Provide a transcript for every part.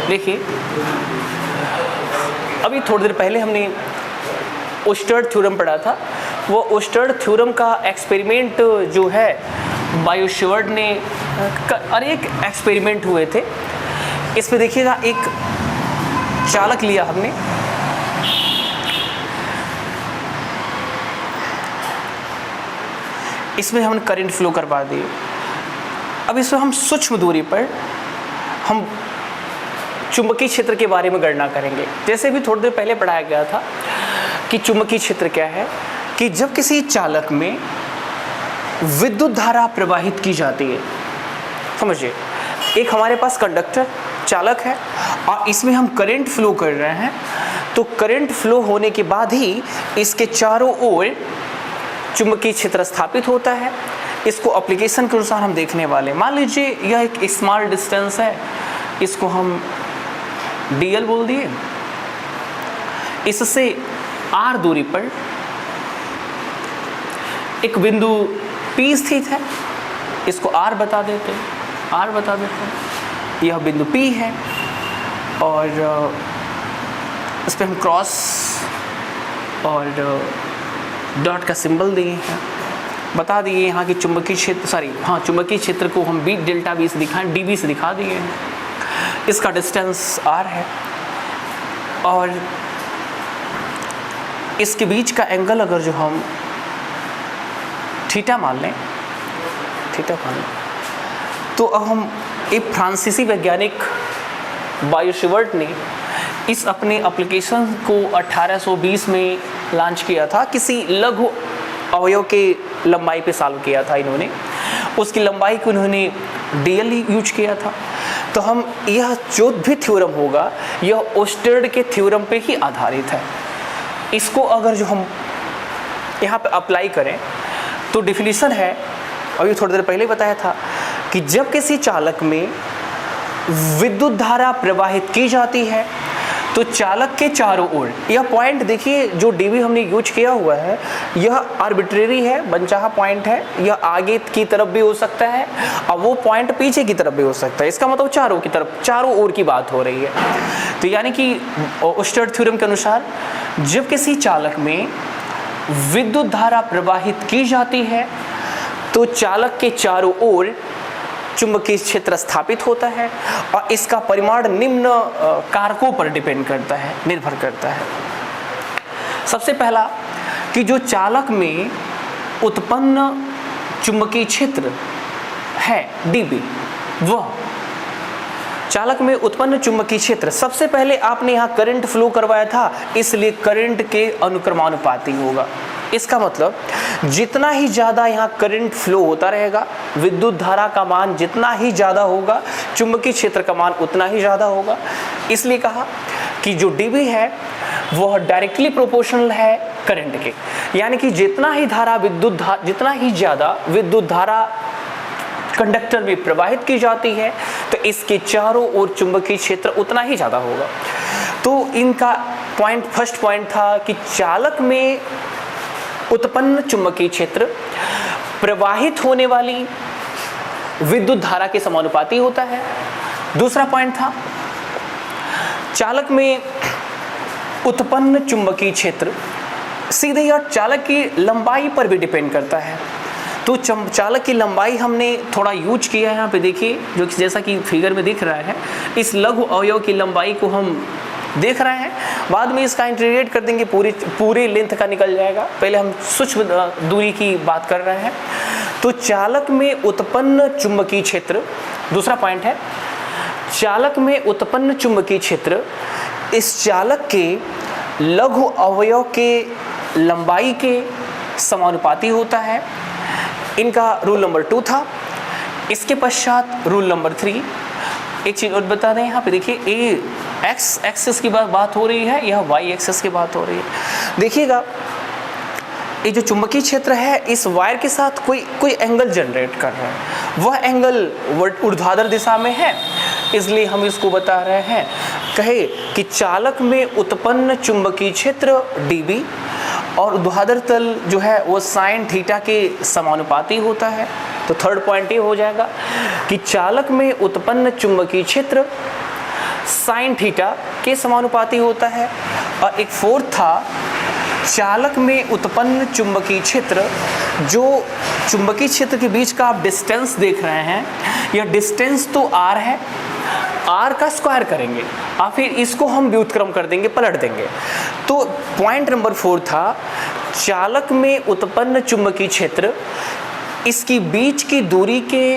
देखिए, अभी थोड़ी देर पहले हमने ओस्टर्ड थ्योरम पढ़ा था। वो ओस्टर्ड थ्योरम का एक्सपेरिमेंट जो है बायोशेवर्ड ने अनेक एक्सपेरिमेंट हुए थे। इसमें देखिएगा, एक चालक लिया हमने, इसमें हमने करंट फ्लो करवा दिए। अब इसमें हम सूक्ष्म दूरी पर हम चुंबकीय क्षेत्र के बारे में गणना करेंगे। जैसे भी थोड़ी देर पहले पढ़ाया गया था कि चुंबकीय क्षेत्र क्या है, कि जब किसी चालक में विद्युत धारा प्रवाहित की जाती है, समझिए, एक हमारे पास कंडक्टर चालक है और इसमें हम करंट फ्लो कर रहे हैं, तो करंट फ्लो होने के बाद ही इसके चारों ओर चुंबकीय क्षेत्र स्थापित होता है। इसको एप्लीकेशन के अनुसार हम देखने वाले। मान लीजिए यह एक स्मॉल डिस्टेंस है, इसको हम डीएल बोल दिए। इससे आर दूरी पर एक बिंदु P स्थित है, इसको R बता देते हैं। यह बिंदु P है और इस पर हम क्रॉस और डॉट का सिंबल दिए हैं, बता दिए यहाँ की चुंबकीय क्षेत्र, चुंबकीय क्षेत्र को हम बी डेल्टा बी से दिखाएं, dB से दिखा दिए हैं। इसका डिस्टेंस R है और इसके बीच का एंगल अगर जो हम थीटा मान लें, तो अब हम एक फ्रांसीसी वैज्ञानिक बायोशेवर्ड ने इस अपने एप्लीकेशन को 1820 में लॉन्च किया था। किसी लघु अवयव के लंबाई पे सॉल्व किया था इन्होंने, उसकी लंबाई को इन्होंने डीएल यूज किया था। तो हम यह जो भी थ्योरम होगा यह ओस्टर्ड के थ्योरम पे ही आधारित है। इसको अगर जो हम यहाँ पे अप्लाई करें तो डिफिनीशन है, अभी थोड़ी देर पहले बताया था, कि जब किसी चालक में विद्युत धारा प्रवाहित की जाती है तो चालक के चारों ओर, यह पॉइंट देखिए जो डीबी हमने यूज किया हुआ है, यह आर्बिट्रेरी है, मनचाहा पॉइंट है। यह आगे की तरफ भी हो सकता है और वो पॉइंट पीछे की तरफ भी हो सकता है। इसका मतलब चारों ओर की बात हो रही है। तो यानी कि ओस्टर्ड थ्योरम के अनुसार जब किसी चालक में विद्युत धारा प्रवाहित की जाती है तो चालक के चारों ओर चुंबकीय क्षेत्र स्थापित होता है और इसका परिमाण निम्न कारकों पर निर्भर करता है। सबसे पहला कि जो चालक में उत्पन्न चुंबकीय क्षेत्र है dB, वह चालक में उत्पन्न चुंबकीय क्षेत्र, सबसे पहले आपने यहाँ करंट फ्लो करवाया था, इसलिए करंट के अनुक्रमानुपाती होगा। इसका मतलब जितना ही ज़्यादा यहाँ करंट फ्लो होता रहेगा, विद्युत धारा का मान जितना ही ज़्यादा होगा, चुंबकीय क्षेत्र का मान उतना ही ज़्यादा होगा। इसलिए कहा कि जो dB है वह डायरेक्टली प्रोपोर्शनल है करंट के, यानी कि जितना ही ज़्यादा विद्युत धारा कंडक्टर में प्रवाहित की जाती है तो इसके चारों ओर चुंबकीय क्षेत्र उतना ही ज़्यादा होगा। तो इनका फर्स्ट पॉइंट था कि चालक में उत्पन्न चुंबकीय क्षेत्र प्रवाहित होने वाली विद्युत धारा के समानुपाती होता है। दूसरा पॉइंट था चालक में उत्पन्न चुंबकीय क्षेत्र सीधे या चालक की लंबाई पर भी डिपेंड करता है। तो चालक की लंबाई हमने थोड़ा यूज किया है यहाँ पे, देखिए जो कि जैसा कि फिगर में दिख रहा है, इस लघु अवयव की लंबाई को हम देख रहे हैं। बाद में इसका इंटीग्रेट कर देंगे, पूरे लेंथ का निकल जाएगा। पहले हम सूक्ष्म दूरी की बात कर रहे हैं। तो चालक में उत्पन्न चुंबकीय क्षेत्र, दूसरा पॉइंट है चालक में उत्पन्न चुंबकीय क्षेत्र इस चालक के लघु अवयव के लंबाई के समानुपाती होता है। इनका रूल नंबर 2 था। इसके पश्चात रूल नंबर 3, एक चीज़ और बता दें, यहाँ पे देखिए ए एक्स एक्सिस की बात हो रही है, यह वाई एक्सिस की बात हो रही है। देखिएगा ये जो चुंबकीय क्षेत्र है इस वायर के साथ कोई एंगल जनरेट कर रहा है, वह एंगल ऊर्ध्वाधर दिशा में है, इसलिए हम इसको बता रहे हैं। कहे कि चालक में उत्पन्न चुंबकीय क्षेत्र dB और ऊर्ध्वाधर तल जो है वो साइन थीटा के समानुपाती होता है। तो थर्ड पॉइंट ये हो जाएगा कि चालक में उत्पन्न चुंबकीय क्षेत्र साइन थीटा के समानुपाती होता है। और एक फोर्थ था चालक में उत्पन्न चुंबकीय क्षेत्र, जो चुंबकीय क्षेत्र के बीच का आप डिस्टेंस देख रहे हैं, यह डिस्टेंस तो r है, r का स्क्वायर करेंगे और फिर इसको हम व्युत्क्रम कर देंगे, पलट देंगे। तो पॉइंट नंबर 4 था चालक में उत्पन्न चुंबकीय क्षेत्र इसकी बीच की दूरी के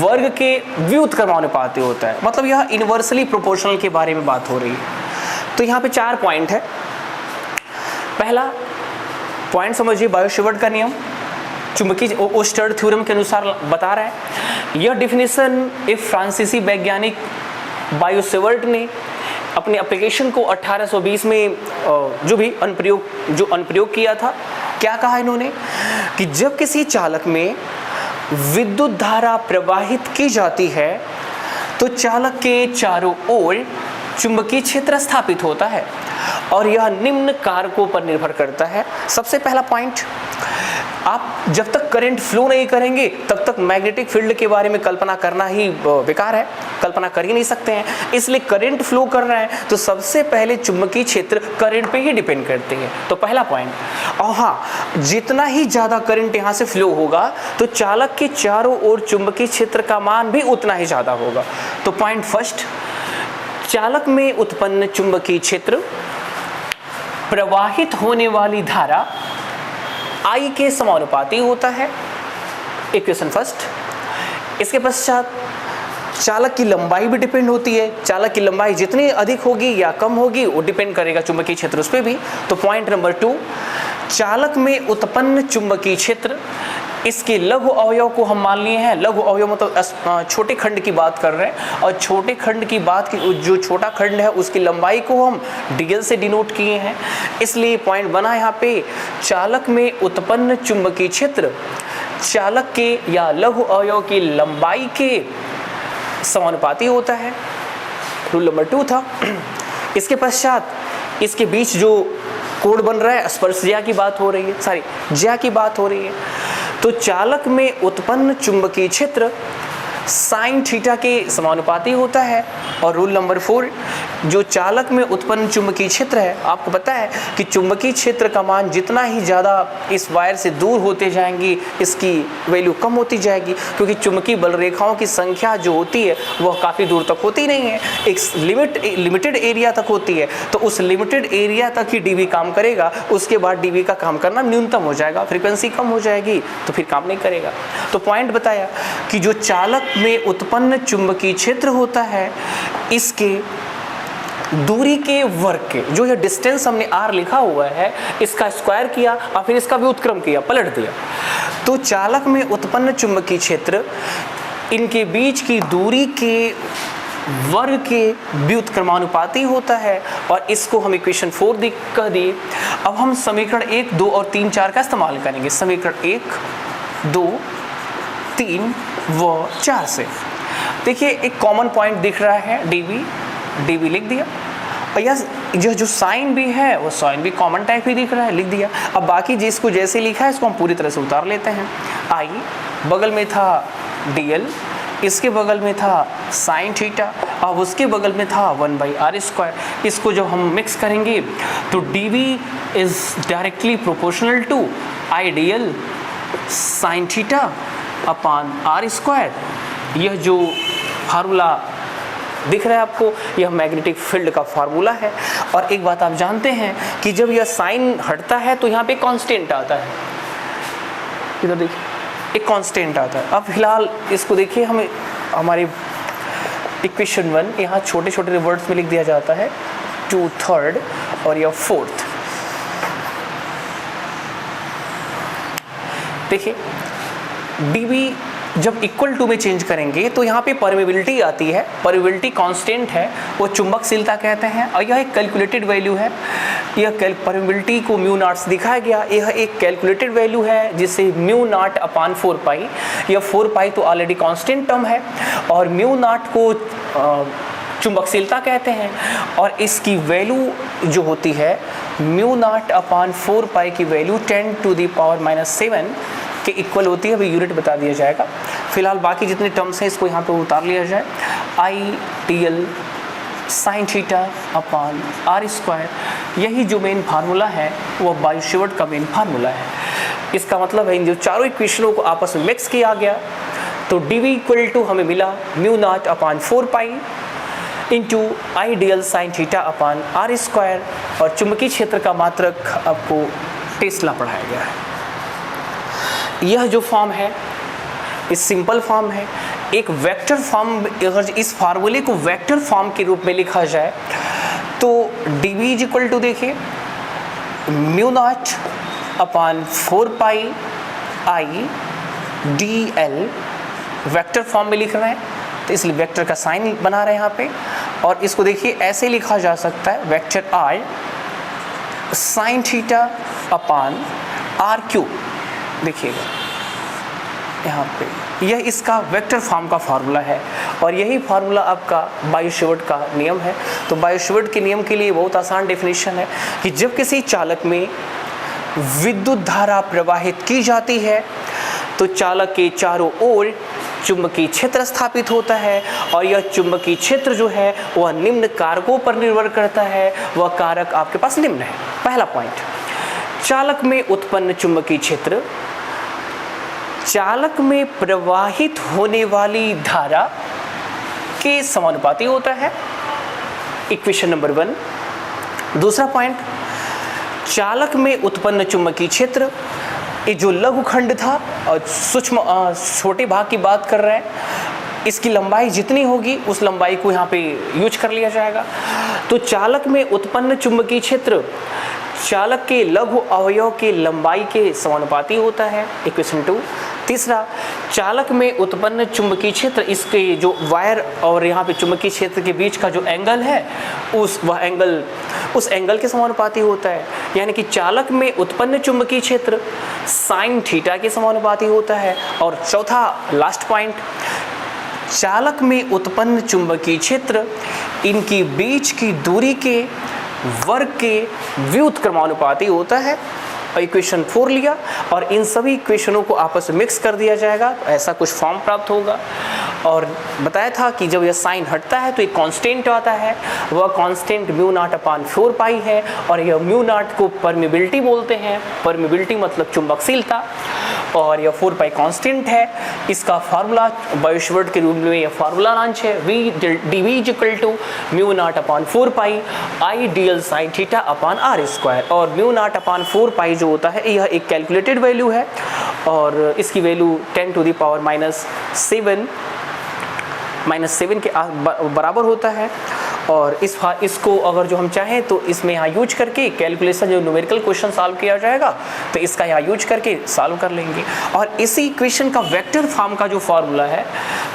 वर्ग के व्युत्क्रमानुपाती होता है। मतलब यह इनवर्सली प्रोपोर्शनल के बारे में बात हो रही है। तो यहाँ पे 4 पॉइंट है। पहला पॉइंट समझिए, बायो-सेवर्ट का नियम चुंबकीय ओस्टर्ड थ्योरम के अनुसार बता रहा है। यह डिफिनेशन एक फ्रांसीसी वैज्ञानिक बायो-सेवर्ट ने अपने एप्लीकेशन को 1820 में जो अनुप्रयोग किया था। क्या कहा इन्होंने कि जब किसी चालक में विद्युत धारा प्रवाहित की जाती है तो चालक के चारों ओर चुंबकीय क्षेत्र स्थापित होता है और यह निम्न कारकों पर निर्भर करता है। सबसे पहला पॉइंट, आप जब तक करंट फ्लो नहीं करेंगे तब तक मैग्नेटिक फील्ड के बारे में कल्पना करना ही बेकार है, कल्पना कर ही नहीं सकते हैं। इसलिए करंट फ्लो कर रहा है तो सबसे पहले चुंबकीय क्षेत्र करंट पे ही डिपेंड करते हैं। तो पहला पॉइंट। और हाँ, जितना ही ज़्यादा करंट यहाँ से फ्लो होगा तो चालक के चारों ओर चुंबकीय क्षेत्र का मान भी उतना ही ज़्यादा होगा। तो पॉइंट फर्स्ट, चालक में उत्पन्न चुंबकीय क्षेत्र प्रवाहित होने वाली धारा I के समानुपाती होता है। Equation first. इसके पश्चात चालक की लंबाई भी डिपेंड होती है। चालक की लंबाई जितनी अधिक होगी या कम होगी वो डिपेंड करेगा चुंबकीय क्षेत्र उस पर भी। तो पॉइंट नंबर 2, चालक में उत्पन्न चुंबकीय क्षेत्र इसके लघु अवयव को हम मान लिए हैं। लघु अवयव मतलब छोटे खंड की बात कर रहे हैं और छोटे खंड की बात की जो छोटा खंड है उसकी लंबाई को हम dl से डिनोट किए हैं। इसलिए पॉइंट बना यहाँ पे, चालक में उत्पन्न चुंबकीय क्षेत्र चालक के या लघु अवयव की लंबाई के समानुपाती होता है। रूल नंबर 2 था। इसके पश्चात इसके बीच जो कोण बन रहा है स्पर्शज्या की बात हो रही है, ज्या की बात हो रही है। तो चालक में उत्पन्न चुंबकीय क्षेत्र साइन थीटा के समानुपाती होता है। और रूल नंबर 4, जो चालक में उत्पन्न चुंबकीय क्षेत्र है, आपको पता है कि चुंबकीय क्षेत्र का मान जितना ही ज़्यादा इस वायर से दूर होते जाएंगी इसकी वैल्यू कम होती जाएगी, क्योंकि चुंबकीय बल रेखाओं की संख्या जो होती है वह काफ़ी दूर तक होती नहीं है, एक लिमिटेड एरिया तक होती है। तो उस लिमिटेड एरिया तक ही डीवी काम करेगा, उसके बाद डीवी का काम करना न्यूनतम हो जाएगा, फ्रीक्वेंसी कम हो जाएगी तो फिर काम नहीं करेगा। तो पॉइंट बताया कि जो चालक में उत्पन्न चुंबकीय क्षेत्र होता है इसके दूरी के वर्ग के, जो ये डिस्टेंस हमने r लिखा हुआ है, इसका स्क्वायर किया और फिर इसका व्युत्क्रम किया, पलट दिया। तो चालक में उत्पन्न चुंबकीय क्षेत्र इनके बीच की दूरी के वर्ग के व्युत्क्रमानुपाती होता है। और इसको हम इक्वेशन 4 कह दिए। अब हम समीकरण 1, 2 और 3, 4 का इस्तेमाल करेंगे। समीकरण 1, 2, 3 व 4 से देखिए एक कॉमन पॉइंट दिख रहा है, डीवी लिख दिया। और यह जो साइन भी है वो साइन भी कॉमन टाइप ही दिख रहा है, लिख दिया। अब बाकी जिसको जैसे लिखा है इसको हम पूरी तरह से उतार लेते हैं। आई बगल में था dl, इसके बगल में था साइन थीटा और उसके बगल में था 1/r²। इसको जब हम मिक्स करेंगे तो dv is directly proportional to dl sine theta upon r²। यह जो फार्मूला दिख रहा है आपको, यह मैग्नेटिक फील्ड का फार्मूला है। और एक बात आप जानते हैं कि जब यह साइन हटता है तो यहाँ पे कांस्टेंट आता है, इधर देखिए एक कांस्टेंट आता है। अब फिलहाल इसको देखिए, हमें हमारे इक्वेशन 1 यहाँ छोटे छोटे वर्ड्स में लिख दिया जाता है 2/3 और यह 4th। देखिए dV जब इक्वल टू में चेंज करेंगे तो यहाँ पे परमेबिलिटी आती है। परमेबिलिटी कांस्टेंट है, वो चुंबकशीलता कहते हैं और यह एक कैलकुलेटेड वैल्यू है। यह परमेबिलिटी को म्यू नॉट से दिखाया गया। यह एक कैलकुलेटेड वैल्यू है जिसे म्यू नॉट अपॉन 4π, यह 4π तो ऑलरेडी कांस्टेंट टर्म है और म्यू नॉट को चुंबकशीलता कहते हैं। और इसकी वैल्यू जो होती है म्यू नॉट अपॉन 4π की वैल्यू 10⁻⁻7 के इक्वल होती है। अभी यूनिट बता दिया जाएगा। फिलहाल बाकी जितने टर्म्स हैं इसको यहाँ पे उतार लिया जाए। I dl sine theta upon r square. यही जो मेन फार्मूला है वो बायो-सेवर्ट का मेन फार्मूला है। इसका मतलब है इन जो चारों इक्वेशनों को आपस में मिक्स किया गया तो dv इक्वल टू हमें मिला mu naught upon 4 pi into I dl sine theta upon r square, और चुंबकीय क्षेत्र का मात्रक आपको टेस्ला पढ़ाया गया है। यह जो फॉर्म है इस सिंपल फॉर्म है। एक वेक्टर फॉर्म, अगर इस फार्मूले को वेक्टर फॉर्म के रूप में लिखा जाए तो dv इज इक्वल टू देखिए mu naught upon 4 pi I D L, vector form में लिख रहे हैं तो इसलिए वेक्टर का साइन बना रहे हैं यहाँ पे, और इसको देखिए ऐसे लिखा जा सकता है vector r sine theta upon r cube. देखिएगा यहाँ पे यह इसका वेक्टर फॉर्म का फार्मूला है, और यही फार्मूला आपका बायो-सेवर्ट का नियम है। तो बायो-सेवर्ट के नियम के लिए बहुत आसान डेफिनेशन है कि जब किसी चालक में विद्युत धारा प्रवाहित की जाती है तो चालक के चारों ओर चुंबकीय क्षेत्र स्थापित होता है, और यह चुंबकीय क्षेत्र जो है वह निम्न कारकों पर निर्भर करता है। वह कारक आपके पास निम्न है। पहला पॉइंट, चालक में उत्पन्न चुंबकीय क्षेत्र चालक में प्रवाहित होने वाली धारा के समानुपाती होता है, इक्वेशन नंबर 1। दूसरा पॉइंट, चालक में उत्पन्न चुंबकीय क्षेत्र, ये जो लघुखंड था और सूक्ष्म छोटे भाग की बात कर रहे हैं, इसकी लंबाई जितनी होगी उस लंबाई को यहाँ पे यूज कर लिया जाएगा। तो चालक में उत्पन्न चुंबकीय क्षेत्र चालक के लघु अवयव के लंबाई के समानुपाती होता है, इक्वेशन 2। तीसरा, चालक में उत्पन्न चुंबकीय क्षेत्र, इसके जो वायर और यहाँ पे चुंबकीय क्षेत्र के बीच का जो एंगल है उस एंगल के समानुपाती होता है, यानी कि चालक में उत्पन्न चुंबकीय क्षेत्र साइन थीटा के समानुपाती होता है। और चौथा लास्ट पॉइंट, चालक में उत्पन्न चुंबकीय क्षेत्र इनकी बीच की दूरी के वर्ग के व्युत्क्रमानुपाती होता है। इक्वेशन 4 लिया और इन सभी इक्वेशनों को आपस में मिक्स कर दिया जाएगा तो ऐसा कुछ फॉर्म प्राप्त होगा। और बताया था कि जब यह साइन हटता है तो एक कांस्टेंट आता है, वह कांस्टेंट म्यू नॉट अपॉन 4 पाई है, और यह म्यू नॉट को परमिबिलिटी बोलते हैं। परमिबिलिटी मतलब चुंबकशीलता, और यह 4 पाई कांस्टेंट है। इसका फार्मूला बायो-सेवर्ट के रूप में यह फार्मूला लॉन्च है, dv is equal to mu naught upon 4 pi I dl sine theta upon r square. और म्यू नॉट अपॉन 4 पाई जो होता है यह एक कैलकुलेटेड वैल्यू है, और इसकी वैल्यू 10 टू द पावर -7 के बराबर होता है। और इसको अगर जो हम चाहें तो इसमें यहाँ यूज करके कैलकुलेशन जो न्यूमेरिकल क्वेश्चन सॉल्व किया जाएगा तो इसका यहाँ यूज करके सॉल्व कर लेंगे। और इसी इक्वेशन का वेक्टर फॉर्म का जो फार्मूला है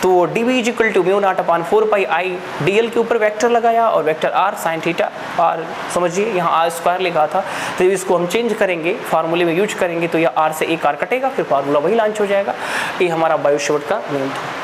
तो dv is equal to mu naught upon 4 pi I dl के ऊपर वेक्टर लगाया और वेक्टर r साइन थीटा, और समझिए यहाँ r स्क्वायर लिखा था तो इसको हम चेंज करेंगे, फार्मूले में यूज करेंगे तो यह r से एक r कटेगा, फिर फार्मूला वही लॉन्च हो जाएगा। ये हमारा बायो-सेवर्ट का नियम था।